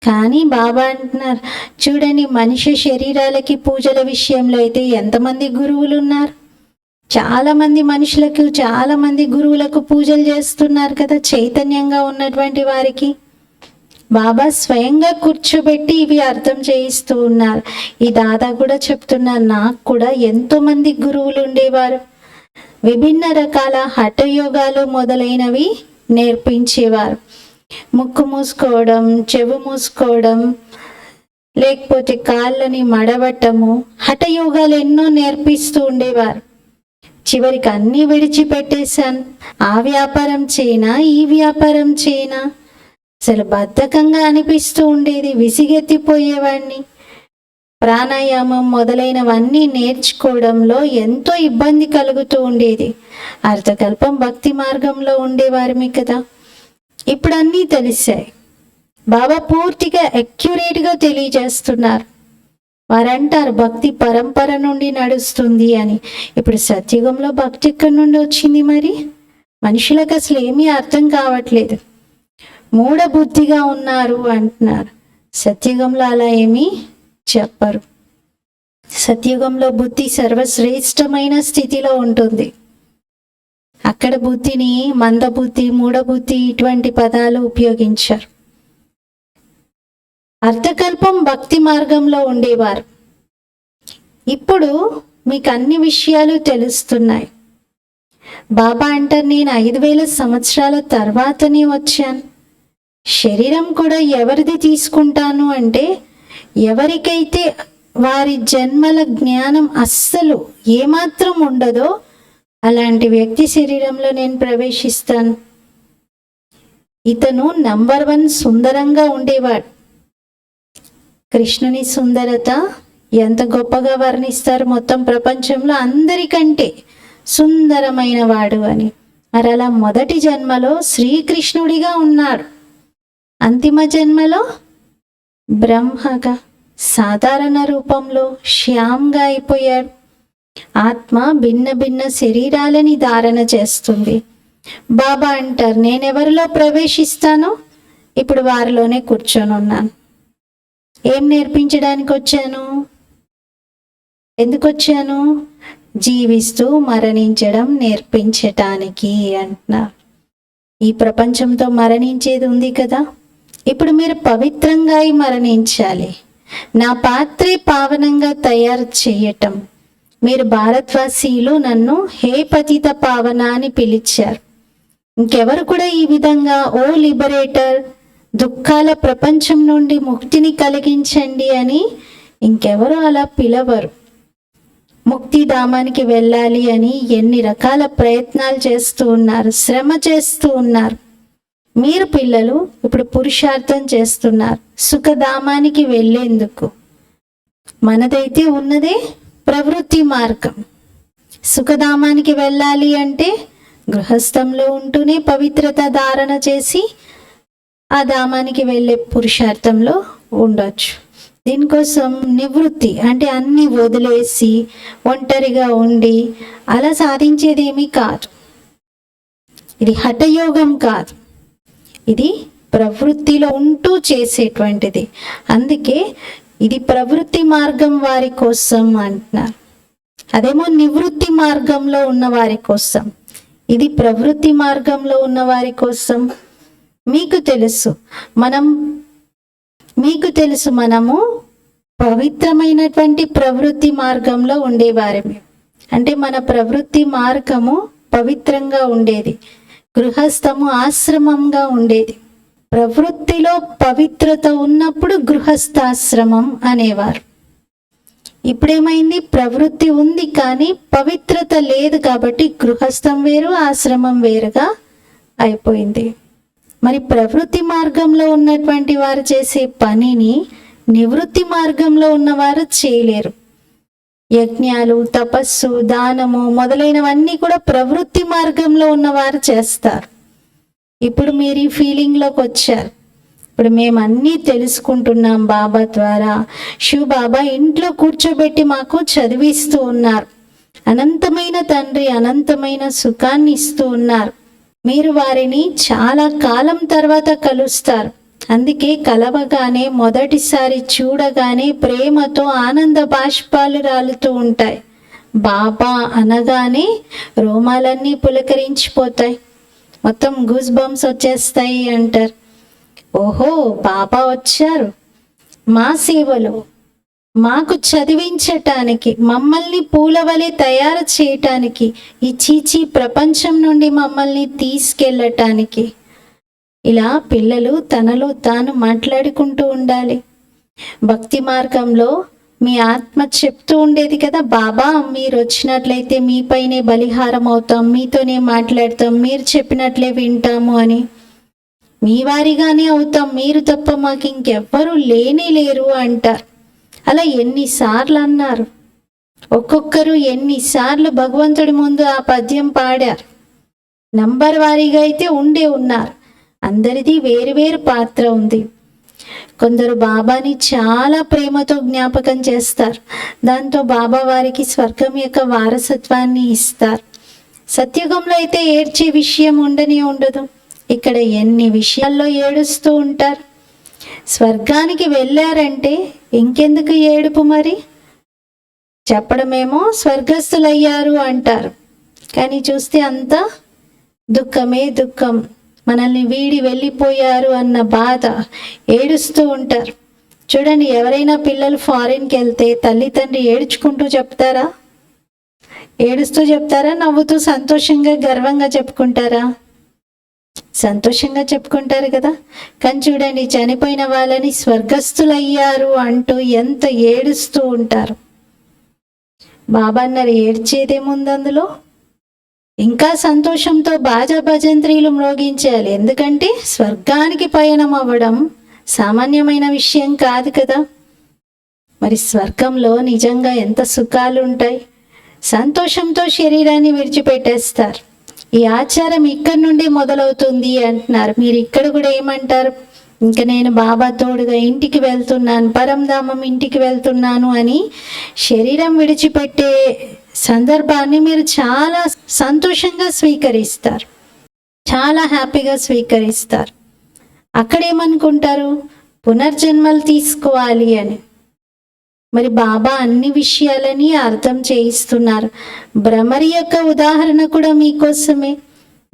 కానీ బాబా అంటున్నారు, చూడండి, మనిషి శరీరాలకి పూజల విషయంలో అయితే ఎంతమంది గురువులు ఉన్నారు. చాలా మంది మనుషులకు, చాలా మంది గురువులకు పూజలు చేస్తున్నారు కదా, చైతన్యంగా ఉన్నటువంటి వారికి. బాబా స్వయంగా కూర్చోబెట్టి ఇవి అర్థం చేయిస్తూ ఉన్నారు. ఈ దాదా కూడా చెప్తున్నారు, నాకు కూడా ఎంతో మంది గురువులు ఉండేవారు. విభిన్న రకాల హఠయోగాలు మొదలైనవి నేర్పించేవారు. ముక్కు మూసుకోవడం, చెవు మూసుకోవడం, లేకపోతే కాళ్ళని మడవటము, హఠయోగాలు ఎన్నో నేర్పిస్తూ ఉండేవారు. చివరికి అన్నీ విడిచిపెట్టేశాను. ఆ వ్యాపారం చేయనా, ఈ వ్యాపారం చేయనా, అసలు బద్ధకంగా అనిపిస్తూ ఉండేది, విసిగెత్తిపోయేవాడిని. ప్రాణాయామం మొదలైనవన్నీ నేర్చుకోవడంలో ఎంతో ఇబ్బంది కలుగుతూ ఉండేది. అర్థకల్పం భక్తి మార్గంలో ఉండేవారిమి కదా. ఇప్పుడు అన్నీ తెలిసాయి. బాబా పూర్తిగా అక్యురేట్గా తెలియజేస్తున్నారు. వారంటారు భక్తి పరంపర నుండి నడుస్తుంది అని. ఇప్పుడు సత్యుగంలో భక్తి ఎక్కడి నుండి వచ్చింది? మరి మనుషులకు అసలు ఏమీ అర్థం కావట్లేదు, మూఢబుద్ధిగా ఉన్నారు అంటున్నారు. సత్యుగంలో అలా ఏమీ చెప్పరు. సత్యుగంలో బుద్ధి సర్వశ్రేష్టమైన స్థితిలో ఉంటుంది. అక్కడ బుద్ధిని మందబుద్ధి, మూఢబుద్ధి ఇటువంటి పదాలు ఉపయోగించారు. అర్ధకల్పం భక్తి మార్గంలో ఉండేవారు. ఇప్పుడు మీకు అన్ని విషయాలు తెలుస్తున్నాయి. బాబా అంటారు, నేను 5000 సంవత్సరాల తర్వాతనే వచ్చాను. శరీరం కూడా ఎవరిది తీసుకుంటాను అంటే, ఎవరికైతే వారి జన్మల జ్ఞానం అస్సలు ఏమాత్రం ఉండదో అలాంటి వ్యక్తి శరీరంలో నేను ప్రవేశిస్తాను. ఇతను నంబర్ 1 సుందరంగా ఉండేవాడు. కృష్ణుని సుందరత ఎంత గొప్పగా వర్ణిస్తారు, మొత్తం ప్రపంచంలో అందరికంటే సుందరమైన వాడు అని. మరి అలా మొదటి జన్మలో శ్రీకృష్ణుడిగా ఉన్నాడు, అంతిమ జన్మలో బ్రహ్మగా సాధారణ రూపంలో శ్యామ్గా అయిపోయాడు. ఆత్మ భిన్న భిన్న శరీరాలని ధారణ చేస్తుంది. బాబా అంటారు, నేనెవరిలో ప్రవేశిస్తానో ఇప్పుడు వారిలోనే కూర్చొని ఉన్నాను. ఏం నేర్పించడానికి వచ్చాను? ఎందుకు వచ్చాను? జీవిస్తూ మరణించడం నేర్పించటానికి అంటున్నారు. ఈ ప్రపంచంతో మరణించేది ఉంది కదా, ఇప్పుడు మీరు పవిత్రంగా మరణించాలి. నా పాత్రే పావనంగా తయారు చేయటం. మీరు భారతవాసీలు నన్ను హే పతిత పావన అని పిలిచారు. ఇంకెవరు కూడా ఈ విధంగా ఓ లిబరేటర్, దుఃఖాల ప్రపంచం నుండి ముక్తిని కలిగించండి అని ఇంకెవరు అలా పిలవరు. ముక్తిధామానికి వెళ్ళాలి అని ఎన్ని రకాల ప్రయత్నాలు చేస్తూ ఉన్నారు, శ్రమ చేస్తూ ఉన్నారు. మీరు పిల్లలు ఇప్పుడు పురుషార్థం చేస్తున్నారు సుఖధామానికి వెళ్ళేందుకు. మనదైతే ఉన్నదే ప్రవృత్తి మార్గం. సుఖధామానికి వెళ్ళాలి అంటే గృహస్థంలో ఉంటూనే పవిత్రత ధారణ చేసి ఆ ధామానికి వెళ్ళే పురుషార్థంలో ఉండొచ్చు. దీనికోసం నివృత్తి అంటే అన్ని వదిలేసి ఒంటరిగా ఉండి అలా సాధించేదేమీ కాదు. ఇది హఠయోగం కాదు, ఇది ప్రవృత్తిలో ఉంటూ చేసేటువంటిది. అందుకే ఇది ప్రవృత్తి మార్గం వారి కోసం అంటున్నారు. అదేమో నివృత్తి మార్గంలో ఉన్న వారి కోసం, ఇది ప్రవృత్తి మార్గంలో ఉన్న వారి కోసం. మీకు తెలుసు మనము పవిత్రమైనటువంటి ప్రవృత్తి మార్గంలో ఉండేవారమే. అంటే మన ప్రవృత్తి మార్గము పవిత్రంగా ఉండేది, గృహస్థము ఆశ్రమంగా ఉండేది. ప్రవృత్తిలో పవిత్రత ఉన్నప్పుడు గృహస్థాశ్రమం అనేవారు. ఇప్పుడేమైంది? ప్రవృత్తి ఉంది కానీ పవిత్రత లేదు కాబట్టి గృహస్థం వేరు ఆశ్రమం వేరుగా అయిపోయింది. మరి ప్రవృత్తి మార్గంలో ఉన్నటువంటి వారు చేసే పనిని నివృత్తి మార్గంలో ఉన్నవారు చేయలేరు. యజ్ఞాలు, తపస్సు, దానము మొదలైనవన్నీ కూడా ప్రవృత్తి మార్గంలో ఉన్నవారు చేస్తారు. ఇప్పుడు మీరు ఈ ఫీలింగ్లోకి వచ్చారు. ఇప్పుడు మేము అన్నీ తెలుసుకుంటున్నాం బాబా ద్వారా. శివ బాబా ఇంట్లో కూర్చోబెట్టి మాకు చదివిస్తూ ఉన్నారు. అనంతమైన తండ్రి అనంతమైన సుఖాన్ని ఇస్తూ ఉన్నారు. మీరు వారిని చాలా కాలం తర్వాత కలుస్తారు. అందుకే కలవగానే మొదటిసారి చూడగానే ప్రేమతో ఆనంద బాష్పాలు రాలుతూ ఉంటాయి. బాబా అనగానే రోమాలన్నీ పులకరించిపోతాయి, మొత్తం గూస్ బంప్స్ వచ్చేస్తాయి అంటారు. ఓహో, బాబా వచ్చారు మా సేవలో, మాకు చదివించటానికి, మమ్మల్ని పూలవలే తయారు చేయటానికి, ఈ చీచీ ప్రపంచం నుండి మమ్మల్ని తీసుకెళ్ళటానికి. ఇలా పిల్లలు తనలో తాను మాట్లాడుకుంటూ ఉండాలి. భక్తి మార్గంలో మీ ఆత్మ చెప్తూ ఉండేది కదా, బాబా మీరు వచ్చినట్లయితే మీపైనే బలిహారం అవుతాం, మీతోనే మాట్లాడతాం, మీరు చెప్పినట్లే వింటాము అని. మీ వారిగానే అవుతాం, మీరు తప్ప మాకు ఇంకెవ్వరూ లేనే లేరు అంటారు. అలా ఎన్నిసార్లు అన్నారు, ఒక్కొక్కరు ఎన్నిసార్లు భగవంతుడి ముందు ఆ పద్యం పాడారు. నంబర్ వారీగా అయితే ఉన్నారు, అందరిది వేరు వేరు పాత్ర ఉంది. కొందరు బాబాని చాలా ప్రేమతో జ్ఞాపకం చేస్తారు. దాంతో బాబా వారికి స్వర్గం యొక్క వారసత్వాన్ని ఇస్తారు. సత్యుగంలో అయితే ఏడ్చే విషయం ఉండదు. ఇక్కడ ఎన్ని విషయాల్లో ఏడుస్తూ ఉంటారు. స్వర్గానికి వెళ్ళారంటే ఇంకెందుకు ఏడుపు? మరి చెప్పడమేమో స్వర్గస్థులయ్యారు అంటారు, కానీ చూస్తే అంతా దుఃఖమే దుఃఖం. మనల్ని వీడి వెళ్ళిపోయారు అన్న బాధ, ఏడుస్తూ ఉంటారు. చూడండి, ఎవరైనా పిల్లలు ఫారిన్కి వెళ్తే తల్లిదండ్రి ఏడ్చుకుంటూ చెప్తారా? ఏడుస్తూ చెప్తారా? నవ్వుతూ సంతోషంగా గర్వంగా చెప్పుకుంటారా? సంతోషంగా చెప్పుకుంటారు కదా. కానీ చూడండి, చనిపోయిన వాళ్ళని స్వర్గస్థులయ్యారు అంటూ ఎంత ఏడుస్తూ ఉంటారు. బాబా అన్నారు, ఏడ్చేదేముంది అందులో? ఇంకా సంతోషంతో బాజా భజంత్రీలు మ్రోగించాలి. ఎందుకంటే స్వర్గానికి పయనం అవ్వడం సామాన్యమైన విషయం కాదు కదా. మరి స్వర్గంలో నిజంగా ఎంత సుఖాలు ఉంటాయి. సంతోషంతో శరీరాన్ని విడిచిపెట్టేస్తారు. ఈ ఆచారం ఇక్కడి నుండి మొదలవుతుంది అంటున్నారు. మీరు ఇక్కడ కూడా ఏమంటారు? ఇంకా నేను బాబా తోడుగా ఇంటికి వెళ్తున్నాను, పరంధామం ఇంటికి వెళ్తున్నాను అని శరీరం విడిచిపెట్టే సందర్భాన్ని మీరు చాలా సంతోషంగా స్వీకరిస్తారు, చాలా హ్యాపీగా స్వీకరిస్తారు. అక్కడేమనుకుంటారు? పునర్జన్మలు తీసుకోవాలి అని. మరి బాబా అన్ని విషయాలని అర్థం చేయిస్తున్నారు. భ్రమరి యొక్క ఉదాహరణ కూడా మీకోసమే.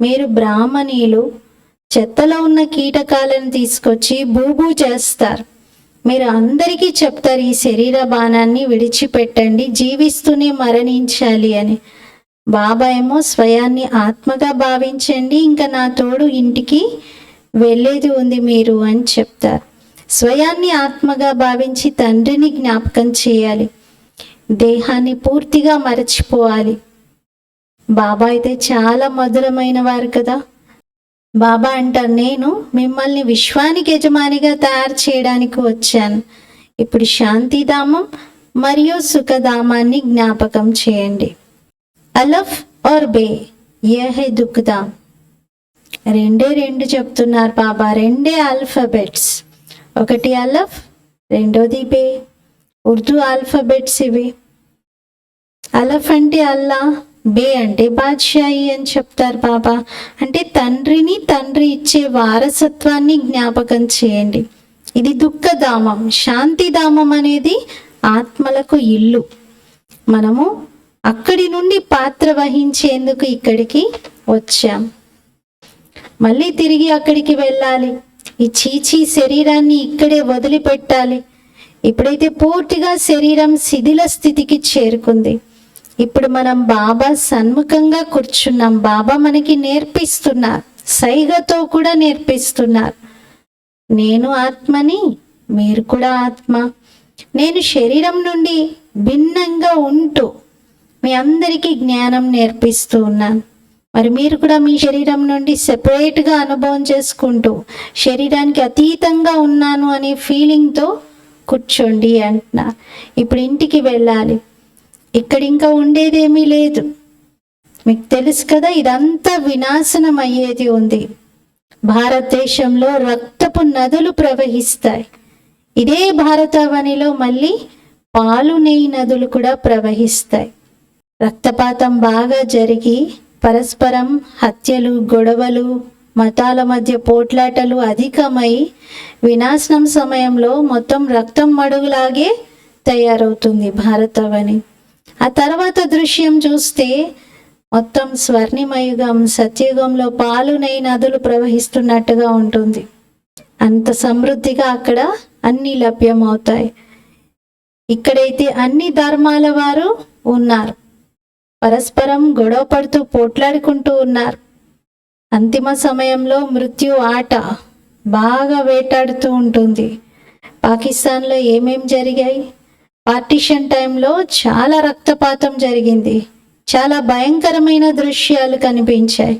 మీరు బ్రాహ్మణీలు చెత్తలో ఉన్న కీటకాలను తీసుకొచ్చి బూబూ చేస్తారు. మీరు అందరికీ చెప్తారు, ఈ శరీర బాణాన్ని విడిచిపెట్టండి, జీవిస్తూనే మరణించాలి అని. బాబా ఏమో స్వయాన్ని ఆత్మగా భావించండి, ఇంకా నా తోడు ఇంటికి వెళ్ళేది ఉంది మీరు అని చెప్తారు. స్వయాన్ని ఆత్మగా భావించి తండ్రిని జ్ఞాపకం చేయాలి, దేహాన్ని పూర్తిగా మరచిపోవాలి. బాబా అయితే చాలా మధురమైన వారు కదా. బాబా అంటారు, నేను మిమ్మల్ని విశ్వానికి యజమానిగా తయారు చేయడానికి వచ్చాను. ఇప్పుడు శాంతిధామం మరియు సుఖధామాన్ని జ్ఞాపకం చేయండి. అలఫ్ और బే యह है దుఃఖధామ్. రెండు చెప్తున్నారు బాబా. రెండే ఆల్ఫాబెట్స్, ఒకటి అలఫ్, రెండోది బే. ఉర్దూ ఆల్ఫాబెట్స్ ఇవి. అలఫ్ అంటే అల్లా, బే అంటే బాద్షాయి అని చెప్తారు బాబా. అంటే తండ్రిని, తండ్రి ఇచ్చే వారసత్వాన్ని జ్ఞాపకం చేయండి. ఇది దుఃఖధామం. శాంతిధామం అనేది ఆత్మలకు ఇల్లు. మనము అక్కడి నుండి పాత్ర వహించేందుకు ఇక్కడికి వచ్చాం. మళ్ళీ తిరిగి అక్కడికి వెళ్ళాలి. ఈ చీచీ శరీరాన్ని ఇక్కడే వదిలిపెట్టాలి. ఇప్పుడైతే పూర్తిగా శరీరం శిథిల స్థితికి చేరుకుంది. ఇప్పుడు మనం బాబా సన్ముఖంగా కూర్చున్నాం. బాబా మనకి నేర్పిస్తున్నారు, సైగతో కూడా నేర్పిస్తున్నారు. నేను ఆత్మని, మీరు కూడా ఆత్మ. నేను శరీరం నుండి భిన్నంగా ఉంటూ మీ అందరికీ జ్ఞానం నేర్పిస్తూ ఉన్నాను. మరి మీరు కూడా మీ శరీరం నుండి సెపరేట్గా అనుభవం చేసుకుంటూ శరీరానికి అతీతంగా ఉన్నాను అనే ఫీలింగ్తో కూర్చోండి అంటున్నా. ఇప్పుడు ఇంటికి వెళ్ళాలి. ఇక్కడ ఇంకా ఉండేదేమీ లేదు. మీకు తెలుసు కదా, ఇదంతా వినాశనం అయ్యేది ఉంది. భారతదేశంలో రక్తపు నదులు ప్రవహిస్తాయి. ఇదే భారతావనిలో మళ్ళీ పాలు నెయ్యి నదులు కూడా ప్రవహిస్తాయి. రక్తపాతం బాగా జరిగి పరస్పరం హత్యలు, గొడవలు, మతాల మధ్య పోట్లాటలు అధికమై వినాశనం సమయంలో మొత్తం రక్తం మడుగులాగే తయారవుతుంది భారతావని. ఆ తర్వాత దృశ్యం చూస్తే మొత్తం స్వర్ణిమయుగం, సత్యుగంలో పాలు నెయ్యి నదులు ప్రవహిస్తున్నట్టుగా ఉంటుంది. అంత సమృద్ధిగా అక్కడ అన్ని లభ్యమవుతాయి. ఇక్కడైతే అన్ని ధర్మాల వారు ఉన్నారు, పరస్పరం గొడవ పడుతూ పోట్లాడుకుంటూ ఉన్నారు. అంతిమ సమయంలో మృత్యు ఆట బాగా వేటాడుతూ ఉంటుంది. పాకిస్తాన్లో ఏమేం జరిగాయి? పార్టిషన్ టైంలో చాలా రక్తపాతం జరిగింది. చాలా భయంకరమైన దృశ్యాలు కనిపించాయి.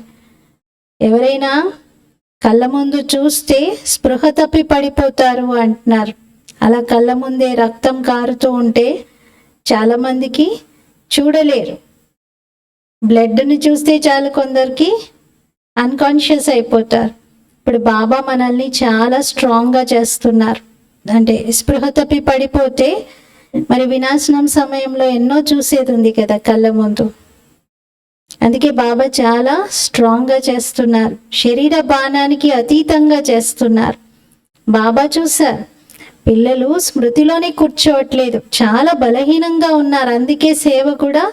ఎవరైనా కళ్ళ ముందు చూస్తే స్పృహ తప్పి పడిపోతారు అంటున్నారు. అలా కళ్ళ ముందే రక్తం కారుతూ ఉంటే చాలామందికి చూడలేరు. బ్లడ్ని చూస్తే చాలు కొందరికి అన్కాన్షియస్ అయిపోతారు. ఇప్పుడు బాబా మనల్ని చాలా స్ట్రాంగ్గా చేస్తున్నారు. అంటే స్పృహ తప్పి పడిపోతే మరి వినాశనం సమయంలో ఎన్నో చూసేది ఉంది కదా కళ్ళ ముందు. అందుకే బాబా చాలా స్ట్రాంగ్గా చేస్తున్నారు, శరీర బాణానికి అతీతంగా చేస్తున్నారు. బాబా చూశారు పిల్లలు స్మృతిలోనే కూర్చోవట్లేదు, చాలా బలహీనంగా ఉన్నారు, అందుకే సేవ కూడా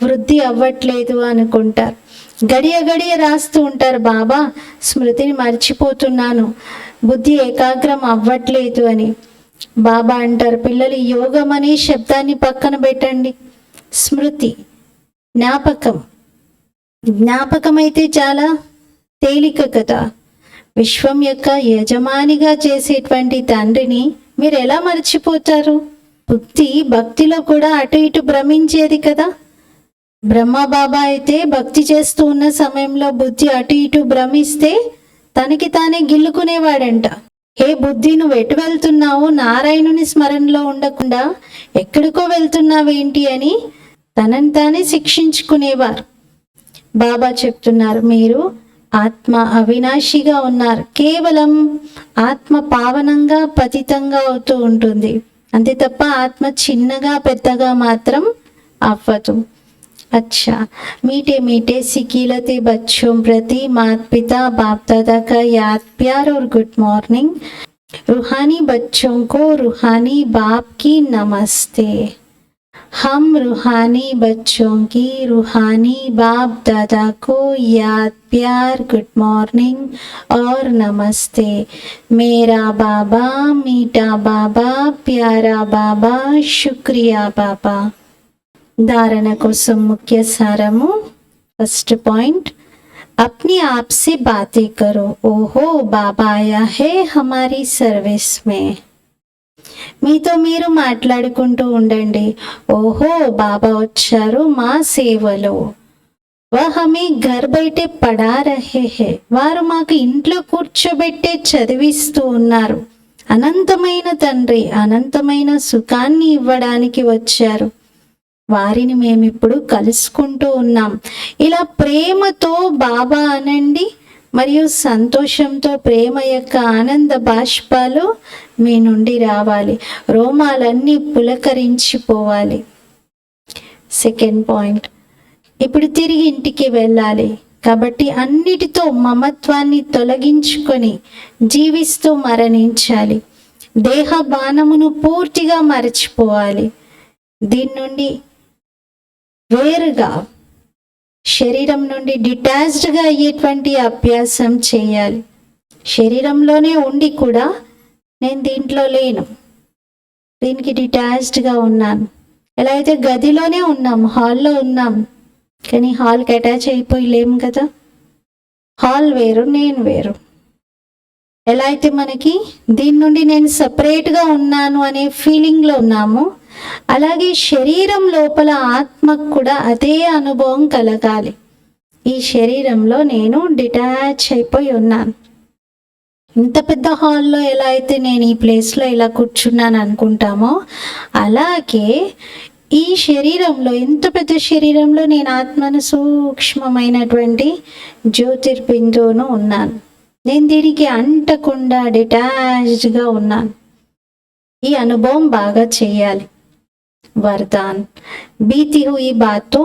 వృద్ధి అవ్వట్లేదు అనుకుంటారు. గడియ గడియ రాస్తూ ఉంటారు, బాబా స్మృతిని మర్చిపోతున్నాను, బుద్ధి ఏకాగ్రం అవ్వట్లేదు అని. బాబా అంటారు, పిల్లలు యోగం అనే శబ్దాన్ని పక్కన పెట్టండి. స్మృతి, జ్ఞాపకం అయితే చాలా తేలిక కదా. విశ్వం యొక్క యజమానిగా చేసేటువంటి తండ్రిని మీరు ఎలా మర్చిపోతారు? బుద్ధి భక్తిలో కూడా అటు ఇటు భ్రమించేది కదా. బ్రహ్మబాబా అయితే భక్తి చేస్తూ ఉన్న సమయంలో బుద్ధి అటు ఇటు భ్రమిస్తే తనకి తానే గిల్లుకునేవాడంట. హే బుద్ధి, నువ్వు ఎటు వెళ్తున్నావు? నారాయణుని స్మరణలో ఉండకుండా ఎక్కడికో వెళ్తున్నావేంటి అని తనని తానే శిక్షించుకునేవారు. బాబా చెప్తున్నారు, మీరు ఆత్మ అవినాశిగా ఉన్నారు, కేవలం ఆత్మ పావనంగా పతితంగా అవుతూ ఉంటుంది, అంతే తప్ప ఆత్మ చిన్నగా పెద్దగా మాత్రం అవ్వదు. अच्छा, मीठे मीठे सिकीलते बच्चों प्रति माता पिता बाप दादा का याद प्यार और गुड मॉर्निंग। रूहानी बच्चों को रूहानी बाप की नमस्ते। हम रूहानी बच्चों की रूहानी बाप दादा को याद प्यार गुड मॉर्निंग और नमस्ते। मेरा बाबा मीठा बाबा प्यारा बाबा शुक्रिया बाबा। धारणा కోసం ముఖ్య సారము. फर्स्ट पॉइंट, अपने आप से बातें करो। ओहो बाबा आया है हमारी सर्विस में। మీతో మీరు మాట్లాడుకుంటూ ఉండండి, ఓహో బాబా వచ్చారు మా సేవలో. వహ్ హమే ఘర్ బైఠే పడా రహే హే, వారు మాకు ఇంట్లో కూర్చోబెట్టే చదివిస్తూ ఉన్నారు. అనంతమైన తండ్రి అనంతమైన సుఖాన్ని ఇవ్వడానికి వచ్చారు, వారిని మేమిప్పుడు కలుసుకుంటూ ఉన్నాం. ఇలా ప్రేమతో బాబా అనండి, మరియు సంతోషంతో ప్రేమ యొక్క ఆనంద బాష్పాలు మీ నుండి రావాలి, రోమాలన్నీ పులకరించిపోవాలి. సెకండ్ పాయింట్, ఇప్పుడు తిరిగి ఇంటికి వెళ్ళాలి కాబట్టి అన్నిటితో మమత్వాన్ని తొలగించుకొని జీవిస్తూ మరణించాలి. దేహ బాణమును పూర్తిగా మరచిపోవాలి. దీని నుండి వేరుగా శరీరం నుండి డిటాచ్డ్గా అయ్యేటువంటి అభ్యాసం చేయాలి. శరీరంలోనే ఉండి కూడా నేను దీంట్లో లేను, దీనికి డిటాచ్డ్గా ఉన్నాను. ఎలా అయితే గదిలోనే ఉన్నాం, హాల్లో ఉన్నాం, కానీ హాల్కి అటాచ్ అయిపోయి లేము కదా. హాల్ వేరు, నేను వేరు. ఎలా అయితే మనకి దీని నుండి నేను సపరేట్గా ఉన్నాను అనే ఫీలింగ్లో ఉన్నాము, అలాగే శరీరం లోపల ఆత్మకు కూడా అదే అనుభవం కలగాలి. ఈ శరీరంలో నేను డిటాచ్ అయిపోయి ఉన్నాను. ఇంత పెద్ద హాల్లో ఎలా అయితే నేను ఈ ప్లేస్లో ఇలా కూర్చున్నాను అనుకుంటామో, అలాగే ఈ శరీరంలో, ఎంత పెద్ద శరీరంలో నేను ఆత్మను సూక్ష్మమైనటువంటి జ్యోతిర్బిందువును ఉన్నాను. నేను దీనికి అంటకుండా డిటాచ్డ్గా ఉన్నాను. ఈ అనుభవం బాగా చేయాలి. वरदान, बीती हुई बातों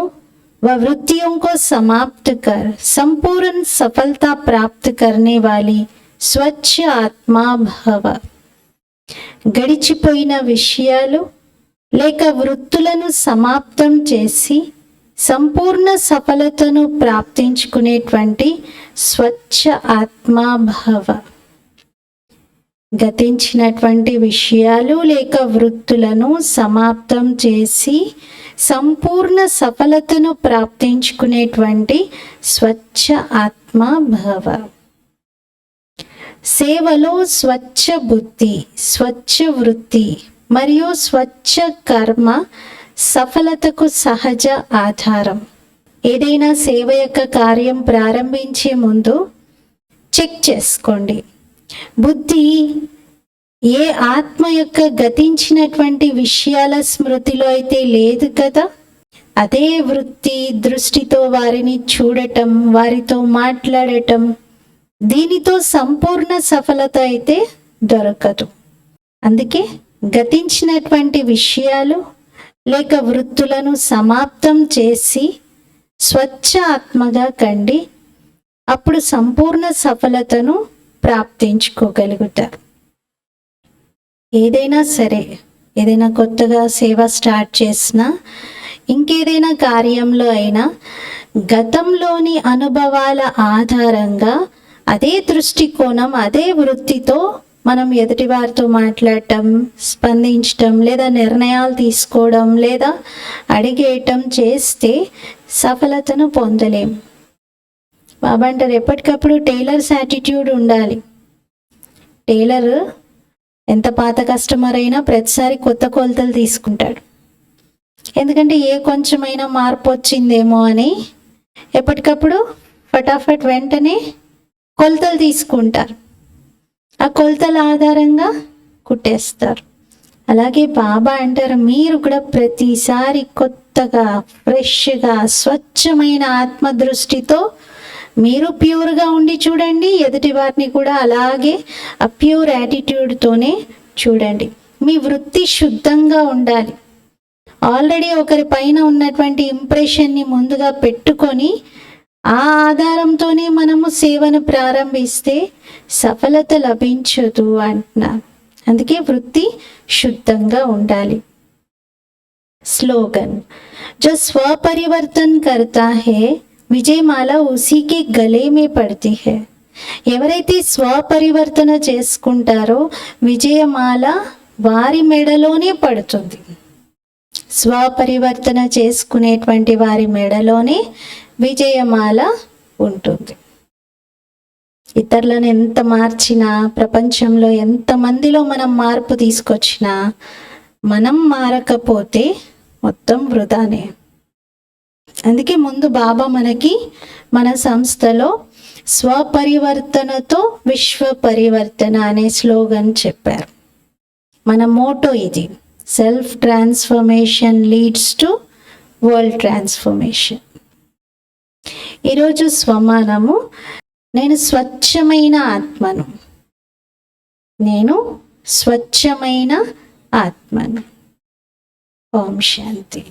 व वृत्तियों को समाप्त कर संपूर्ण सफलता प्राप्त करने वाली स्वच्छ आत्मा भव। గడిచిపోయిన విషయాలు లేక వృత్తులను సమాప్తం చేసి సంపూర్ణ సఫలతను ప్రాప్తించుకునేటువంటి స్వచ్ఛ ఆత్మా భవ. గతించినటువంటి విషయాలు లేక వృత్తులను సమాప్తం చేసి సంపూర్ణ సఫలతను ప్రాప్తించుకునేటువంటి స్వచ్ఛ ఆత్మ భవ. సేవలో స్వచ్ఛ బుద్ధి, స్వచ్ఛ వృత్తి మరియు స్వచ్ఛ కర్మ సఫలతకు సహజ ఆధారం. ఏదైనా సేవ యొక్క కార్యం ప్రారంభించే ముందు చెక్ చేసుకోండి, బుద్ధి ఏ ఆత్మ యొక్క గతించినటువంటి విషయాల స్మృతిలో అయితే లేదు కదా, అదే వృత్తి దృష్టితో వారిని చూడటం, వారితో మాట్లాడటం, దీనితో సంపూర్ణ సఫలత అయితే దొరకదు. అందుకే గతించినటువంటి విషయాలు లేక వృత్తులను సమాప్తం చేసి స్వచ్ఛ ఆత్మగా కండి. అప్పుడు సంపూర్ణ సఫలతను ప్రాప్తించుకోగలుగుతారు. ఏదైనా సరే, ఏదైనా కొత్తగా సేవ స్టార్ట్ చేసినా, ఇంకేదైనా కార్యంలో అయినా గతంలోని అనుభవాల ఆధారంగా అదే దృష్టికోణం, అదే వృత్తితో మనం ఎదుటి వారితో మాట్లాడటం, స్పందించటం, లేదా నిర్ణయాలు తీసుకోవడం, లేదా అడిగేయటం చేస్తే సఫలతను పొందలేం. బాబా అంటారు ఎప్పటికప్పుడు టైలర్స్ యాటిట్యూడ్ ఉండాలి. టైలర్ ఎంత పాత కస్టమర్ అయినా ప్రతిసారి కొత్త కొలతలు తీసుకుంటాడు. ఎందుకంటే ఏ కొంచెమైనా మార్పు వచ్చిందేమో అని ఎప్పటికప్పుడు ఫటాఫట్ వెంటనే కొలతలు తీసుకుంటారు. ఆ కొలతల ఆధారంగా కుట్టేస్తారు. అలాగే బాబా అంటారు మీరు కూడా ప్రతిసారి కొత్తగా, ఫ్రెష్గా, స్వచ్ఛమైన ఆత్మ దృష్టితో మీరు ప్యూర్గా ఉండి చూడండి. ఎదుటి వారిని కూడా అలాగే ఆ ప్యూర్ యాటిట్యూడ్తోనే చూడండి. మీ వృత్తి శుద్ధంగా ఉండాలి. ఆల్రెడీ ఒకరి పైన ఉన్నటువంటి ఇంప్రెషన్ని ముందుగా పెట్టుకొని ఆ ఆధారంతోనే మనము సేవను ప్రారంభిస్తే సఫలత లభించదు అంటున్నారు. అందుకే వృత్తి శుద్ధంగా ఉండాలి. స్లోగన్ जो स्वपरिवर्तन करता है విజయమాల ఉసీకే గలే మే పడతీ హై. ఎవరైతే స్వపరివర్తన చేసుకుంటారో విజయమాల వారి మెడలోనే పడుతుంది. స్వపరివర్తన చేసుకునేటువంటి వారి మెడలోనే విజయమాల ఉంటుంది. ఇతరులను ఎంత మార్చినా, ప్రపంచంలో ఎంతమందిలో మనం మార్పు తీసుకొచ్చినా, మనం మారకపోతే మొత్తం వృధానే. అందుకే ముందు బాబా మనకి మన సంస్థలో స్వపరివర్తనతో విశ్వ పరివర్తన అనే స్లోగన్ చెప్పారు. మన మోటో ఇది, self transformation leads to world transformation. ఈరోజు స్వమానము నేను స్వచ్ఛమైన ఆత్మను, నేను స్వచ్ఛమైన ఆత్మను. ఓం శాంతి.